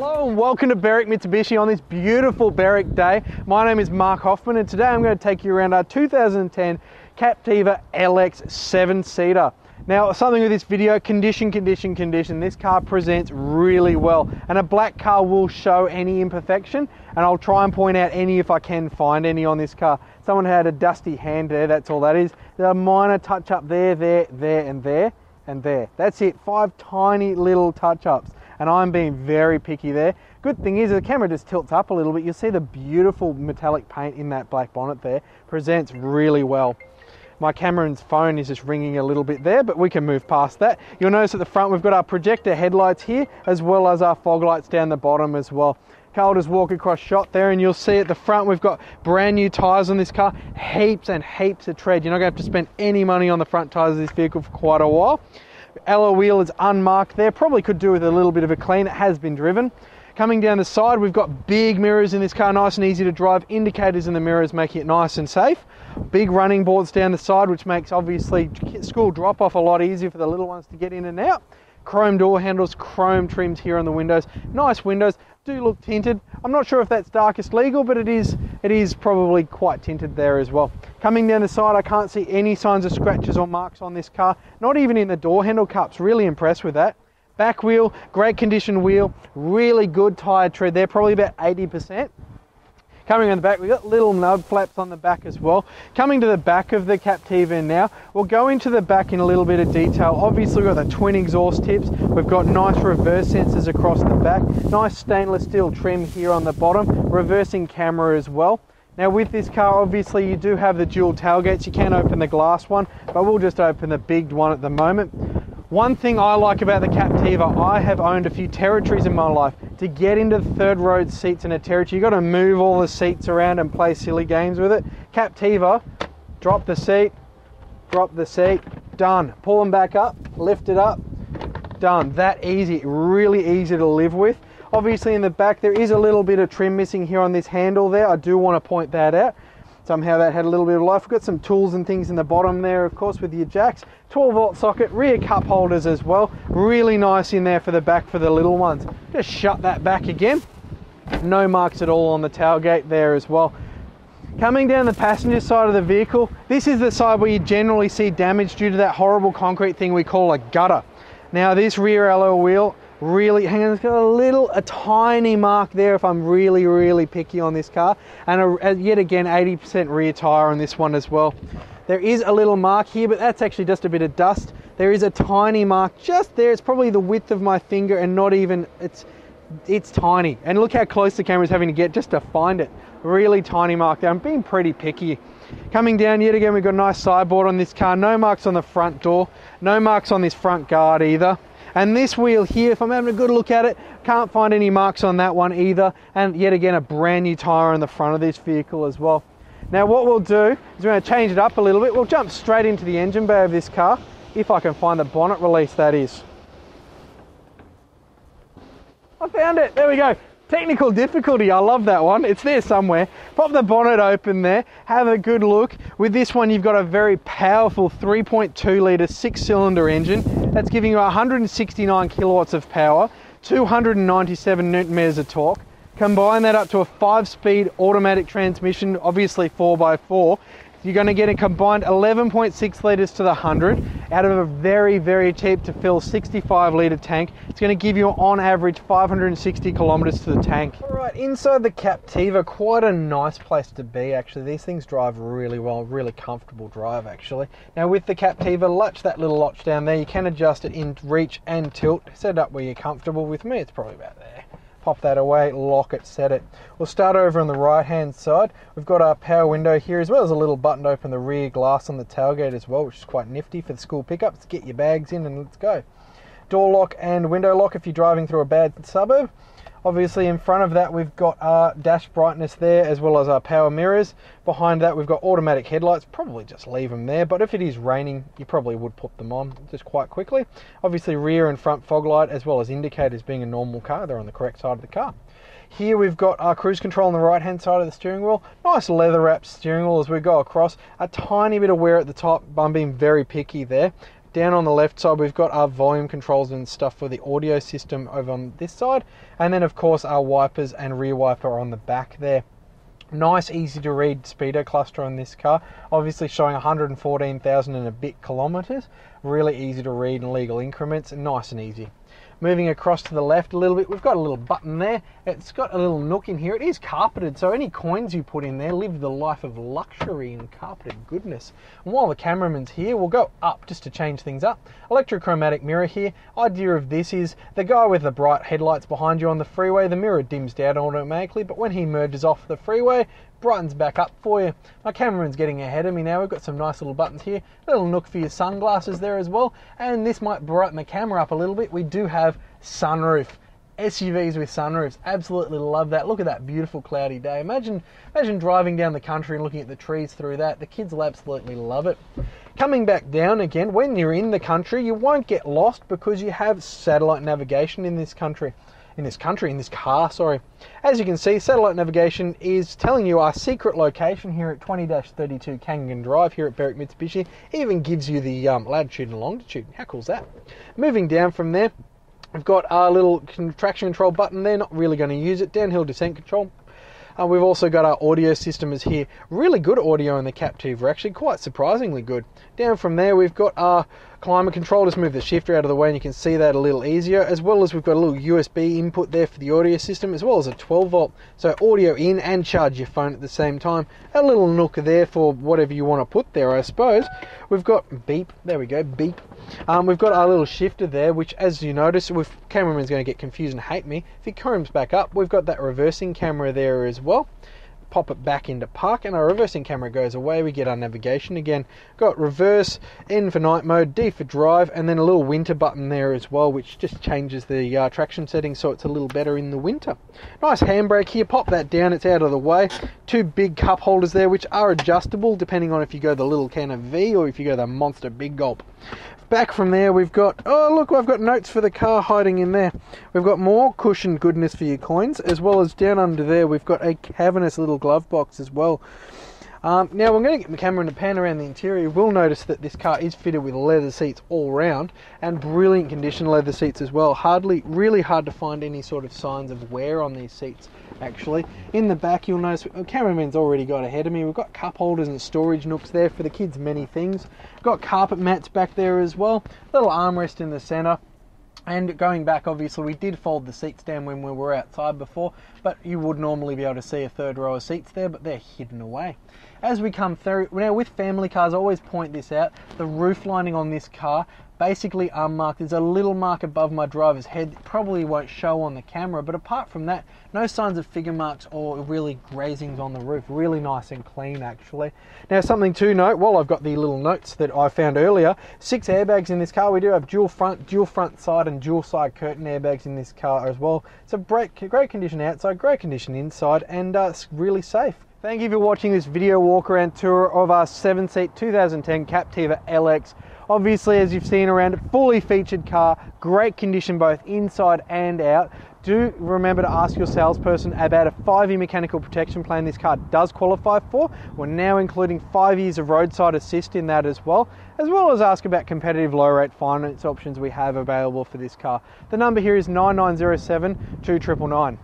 Hello and welcome to Berwick Mitsubishi on this beautiful Berwick day. My name is Mark Hoffman and today I'm going to take you around our 2010 Captiva LX 7-seater. Now, something with this video, condition. This car presents really well, and a black car will show any imperfection, and I'll try and point out any if I can find any on this car. Someone had a dusty hand there, that's all that is. There's a minor touch up there, and there. That's it, 5 tiny little touch-ups, and I'm being very picky there. Good thing is the camera just tilts up a little bit. You'll see the beautiful metallic paint in that black bonnet there. Presents really well. My camera's phone is just ringing a little bit there, but we can move past that. You'll notice at the front we've got our projector headlights here, as well as our fog lights down the bottom as well. Car will just walk across shot there, and you'll see at the front we've got brand new tyres on this car. Heaps and heaps of tread. You're not going to have to spend any money on the front tyres of this vehicle for quite a while. Alloy wheel is unmarked there. Probably could do with a little bit of a clean. It has been driven. Coming down the side, we've got big mirrors in this car, nice and easy to drive. Indicators in the mirrors, making it nice and safe. Big running boards down the side, which makes obviously school drop off a lot easier for the little ones to get in and out. Chrome door handles, chrome trims here on the windows. Nice windows, do look tinted. I'm not sure if that's darkest legal, but it is probably quite tinted there as well. Coming down the side, I can't see any signs of scratches or marks on this car, not even in the door handle cups. Really impressed with that. Back wheel, great condition wheel, really good tyre tread there, probably about 80%. Coming on the back, we've got little nub flaps on the back as well. Coming to the back of the Captiva now, we'll go into the back in a little bit of detail. Obviously we've got the twin exhaust tips, we've got nice reverse sensors across the back, nice stainless steel trim here on the bottom, reversing camera as well. Now with this car, obviously you do have the dual tailgates. You can open the glass one, but we'll just open the big one at the moment. One thing I like about the Captiva, I have owned a few territories in my life. To get into the third row seats in a territory, you've got to move all the seats around and play silly games with it. Captiva, drop the seat, done. Pull them back up, lift it up, done. That easy, really easy to live with. Obviously in the back there is a little bit of trim missing here on this handle there. I do want to point that out. Somehow that had a little bit of life. We've got some tools and things in the bottom there, of course, with your jacks. 12-volt socket, rear cup holders as well. Really nice in there for the back for the little ones. Just shut that back again. No marks at all on the tailgate there as well. Coming down the passenger side of the vehicle, this is the side where you generally see damage due to that horrible concrete thing we call a gutter. Now this rear alloy wheel, really, hang on, it's got a tiny mark there if I'm really picky on this car, and yet again 80% rear tyre on this one as well. There is a little mark here, but that's actually just a bit of dust. There is a tiny mark just there. It's probably the width of my finger, and not even, it's tiny, and look how close the camera's having to get just to find it. Really tiny mark there. I'm being pretty picky. Coming down yet again, we've got a nice sideboard on this car. No marks on the front door, no marks on this front guard either. And this wheel here, if I'm having a good look at it, can't find any marks on that one either. And yet again, a brand new tyre on the front of this vehicle as well. Now what we'll do is we're going to change it up a little bit. We'll jump straight into the engine bay of this car, if I can find the bonnet release, that is. I found it, there we go. Technical difficulty, I love that one. It's there somewhere. Pop the bonnet open there, have a good look. With this one, you've got a very powerful 3.2 litre 6-cylinder engine. That's giving you 169 kilowatts of power, 297 newton meters of torque. Combine that up to a 5-speed automatic transmission, obviously 4x4. You're going to get a combined 11.6 litres to the 100 out of a very cheap to fill 65 litre tank. It's going to give you on average 560 kilometres to the tank. Alright, inside the Captiva, quite a nice place to be actually. These things drive really well, really comfortable drive actually. Now with the Captiva, latch that little latch down there. You can adjust it in reach and tilt. Set it up where you're comfortable. With me, it's probably about there. Pop that away, lock it, set it. We'll start over on the right hand side. We've got our power window here, as well as a little button to open the rear glass on the tailgate as well, which is quite nifty for the school pickups. Get your bags in and let's go. Door lock and window lock if you're driving through a bad suburb. Obviously in front of that we've got our dash brightness there, as well as our power mirrors. Behind that we've got automatic headlights. Probably just leave them there, but if it is raining you probably would put them on just quite quickly. Obviously rear and front fog light, as well as indicators. Being a normal car, they're on the correct side of the car. Here we've got our cruise control on the right hand side of the steering wheel. Nice leather wrapped steering wheel as we go across. A tiny bit of wear at the top, but I'm being very picky there. down on the left side, we've got our volume controls and stuff for the audio system over on this side. And then of course our wipers and rear wiper on the back there. Nice, easy to read speedo cluster on this car. Obviously showing 114,000 and a bit kilometers. Really easy to read in legal increments, and nice and easy. Moving across to the left a little bit, we've got a little button there. It's got a little nook in here. It is carpeted, so any coins you put in there live the life of luxury and carpeted goodness. And while the cameraman's here, we'll go up just to change things up. Electrochromatic mirror here. Idea of this is the guy with the bright headlights behind you on the freeway, the mirror dims down automatically, but when he merges off the freeway, brightens back up for you. My cameraman's getting ahead of me now. We've got some nice little buttons here. A little nook for your sunglasses there as well. And this might brighten the camera up a little bit. We do have sunroof. SUVs with sunroofs. Absolutely love that. Look at that beautiful cloudy day. Imagine driving down the country and looking at the trees through that. The kids will absolutely love it. Coming back down again, when you're in the country, you won't get lost because you have satellite navigation in this car, sorry. As you can see, satellite navigation is telling you our secret location here at 20-32 Kangan Drive here at Berwick Mitsubishi. It even gives you the latitude and longitude. How cool is that? Moving down from there, we've got our little traction control button there. Not really going to use it. Downhill descent control. We've also got our audio system is here. Really good audio in the Captiva, actually quite surprisingly good. Down from there we've got our climate control. Just move the shifter out of the way and you can see that a little easier, as well as we've got a little USB input there for the audio system, as well as a 12 volt, so audio in and charge your phone at the same time. A little nook there for whatever you want to put there, I suppose. We've got beep, there we go, beep. We've got our little shifter there, which as you notice, cameraman's going to get confused and hate me. If he comes back up, we've got that reversing camera there as well. Pop it back into park and our reversing camera goes away. We get our navigation again. Got reverse, N for night mode, D for drive, and then a little winter button there as well, which just changes the traction settings so it's a little better in the winter. Nice handbrake here. Pop that down, it's out of the way. Two big cup holders there which are adjustable depending on if you go the little can of V or if you go the monster big gulp. Back from there we've got, oh look, I've got notes for the car hiding in there. We've got more cushioned goodness for your coins, as well as down under there we've got a cavernous little glove box as well. Now I'm going to get the camera in a pan around the interior. You will notice that this car is fitted with leather seats all round, and brilliant condition leather seats as well. Really hard to find any sort of signs of wear on these seats actually. In the back you'll notice the cameraman's already got ahead of me. We've got cup holders and storage nooks there for the kids' many things. We've got carpet mats back there as well. Little armrest in the centre. And going back, obviously, we did fold the seats down when we were outside before, but you would normally be able to see a third row of seats there, but they're hidden away. As we come through, now with family cars, I always point this out, the roof lining on this car, basically unmarked. There's a little mark above my driver's head that probably won't show on the camera, but apart from that, no signs of figure marks or really grazings on the roof. Really nice and clean actually. Now something to note, while I've got the little notes that I found earlier, 6 airbags in this car. We do have dual front side and dual side curtain airbags in this car as well. So great condition outside, great condition inside, and it's really safe. Thank you for watching this video walk around tour of our 7-seat 2010 Captiva LX. Obviously, as you've seen around it, fully featured car, great condition both inside and out. Do remember to ask your salesperson about a 5-year mechanical protection plan this car does qualify for. We're now including 5 years of roadside assist in that as well as ask about competitive low rate finance options we have available for this car. The number here is 9907 2999.